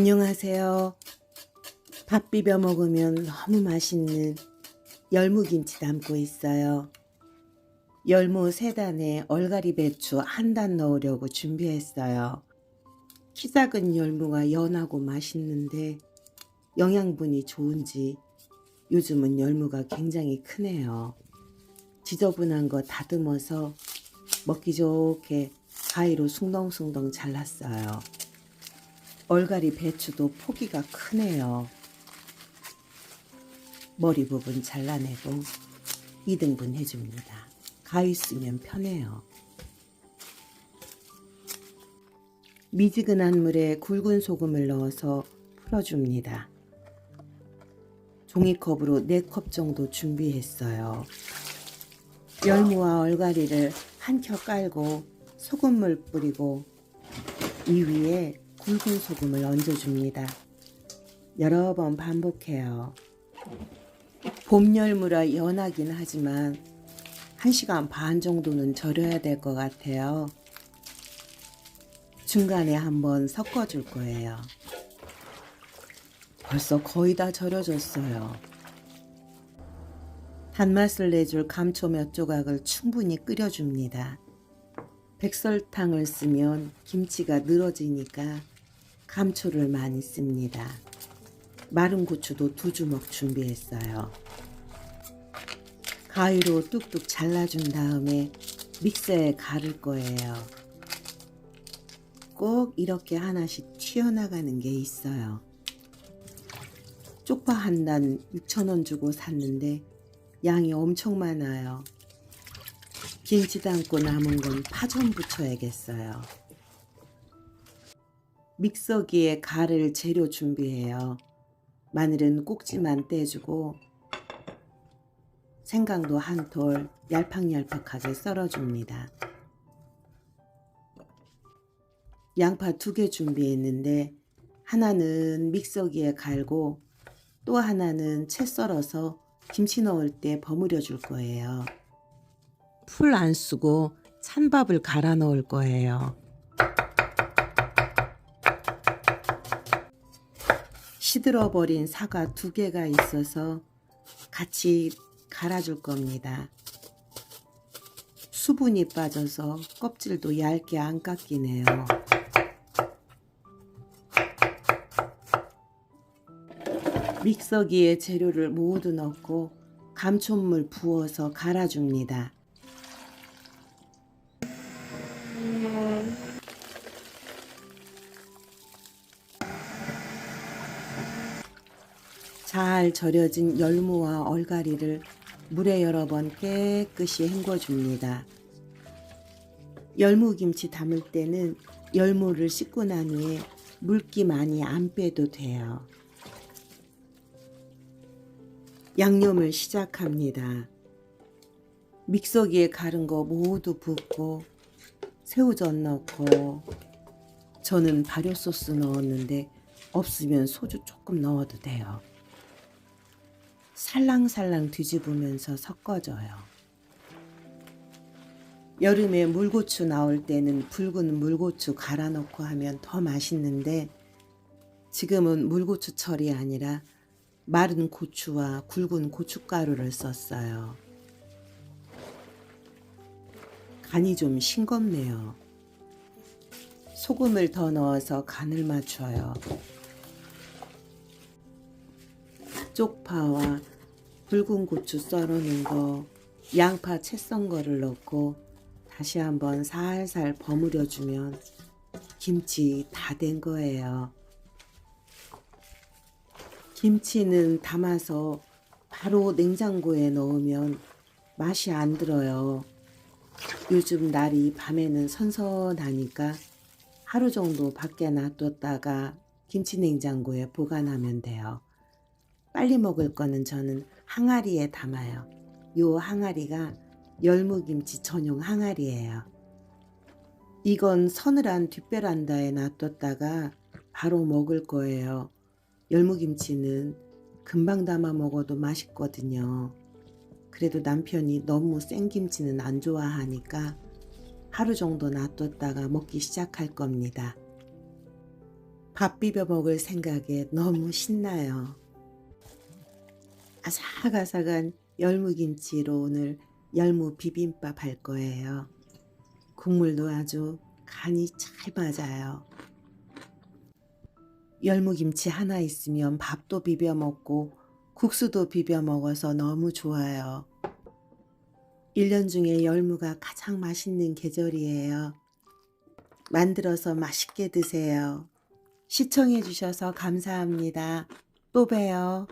안녕하세요. 밥 비벼 먹으면 너무 맛있는 열무김치 담고 있어요. 열무 3단에 얼갈이 배추 1단 넣으려고 준비했어요. 키 작은 열무가 연하고 맛있는데 영양분이 좋은지 요즘은 열무가 굉장히 크네요. 지저분한 거 다듬어서 먹기 좋게 가위로 숭덩숭덩 잘랐어요. 얼갈이 배추도 포기가 크네요. 머리 부분 잘라내고 2등분 해줍니다. 가위 쓰면 편해요. 미지근한 물에 굵은 소금을 넣어서 풀어줍니다. 종이컵으로 4컵 정도 준비했어요. 열무와 얼갈이를 한 켜 깔고 소금물 뿌리고 이 위에 굵은 소금을 얹어줍니다. 여러 번 반복해요. 봄 열무라 연하긴 하지만 1시간 반 정도는 절여야 될 것 같아요. 중간에 한번 섞어줄 거예요. 벌써 거의 다 절여졌어요. 단맛을 내줄 감초 몇 조각을 충분히 끓여줍니다. 백설탕을 쓰면 김치가 늘어지니까 감초를 많이 씁니다. 마른 고추도 2주먹 준비했어요. 가위로 뚝뚝 잘라준 다음에 믹서에 갈을 거예요. 꼭 이렇게 하나씩 튀어나가는 게 있어요. 쪽파 1단 6,000원 주고 샀는데 양이 엄청 많아요. 김치 담고 남은 건 파 좀 부쳐야겠어요. 믹서기에 갈을 재료 준비해요. 마늘은 꼭지만 떼주고 생강도 한 톨 얄팍얄팍하게 썰어줍니다. 양파 2개 준비했는데 하나는 믹서기에 갈고 또 하나는 채 썰어서 김치 넣을 때 버무려 줄 거예요. 풀 안 쓰고 찬밥을 갈아 넣을 거예요. 시들어버린 사과 2개가 있어서 같이 갈아줄 겁니다. 수분이 빠져서 껍질도 얇게 안 깎이네요. 믹서기에 재료를 모두 넣고 감초물 부어서 갈아줍니다. 잘 절여진 열무와 얼갈이를 물에 여러 번 깨끗이 헹궈줍니다. 열무김치 담을 때는 열무를 씻고 난 후에 물기 많이 안 빼도 돼요. 양념을 시작합니다. 믹서기에 갈은 거 모두 붓고 새우젓 넣고 저는 발효소스 넣었는데 없으면 소주 조금 넣어도 돼요. 살랑살랑 뒤집으면서 섞어줘요. 여름에 물고추 나올 때는 붉은 물고추 갈아 넣고 하면 더 맛있는데 지금은 물고추철이 아니라 마른 고추와 굵은 고춧가루를 썼어요. 간이 좀 싱겁네요. 소금을 더 넣어서 간을 맞춰요. 쪽파와 붉은 고추 썰어놓은 거, 양파 채 썬 거를 넣고 다시 한번 살살 버무려주면 김치 다 된 거예요. 김치는 담아서 바로 냉장고에 넣으면 맛이 안 들어요. 요즘 날이 밤에는 선선하니까 하루 정도 밖에 놔뒀다가 김치 냉장고에 보관하면 돼요. 빨리 먹을 거는 저는 항아리에 담아요. 요 항아리가 열무김치 전용 항아리예요. 이건 서늘한 뒷베란다에 놔뒀다가 바로 먹을 거예요. 열무김치는 금방 담아 먹어도 맛있거든요. 그래도 남편이 너무 센 김치는 안 좋아하니까 하루 정도 놔뒀다가 먹기 시작할 겁니다. 밥 비벼 먹을 생각에 너무 신나요. 아삭아삭한 열무김치로 오늘 열무 비빔밥 할 거예요. 국물도 아주 간이 잘 맞아요. 열무김치 하나 있으면 밥도 비벼 먹고 국수도 비벼 먹어서 너무 좋아요. 1년 중에 열무가 가장 맛있는 계절이에요. 만들어서 맛있게 드세요. 시청해 주셔서 감사합니다. 또 봬요.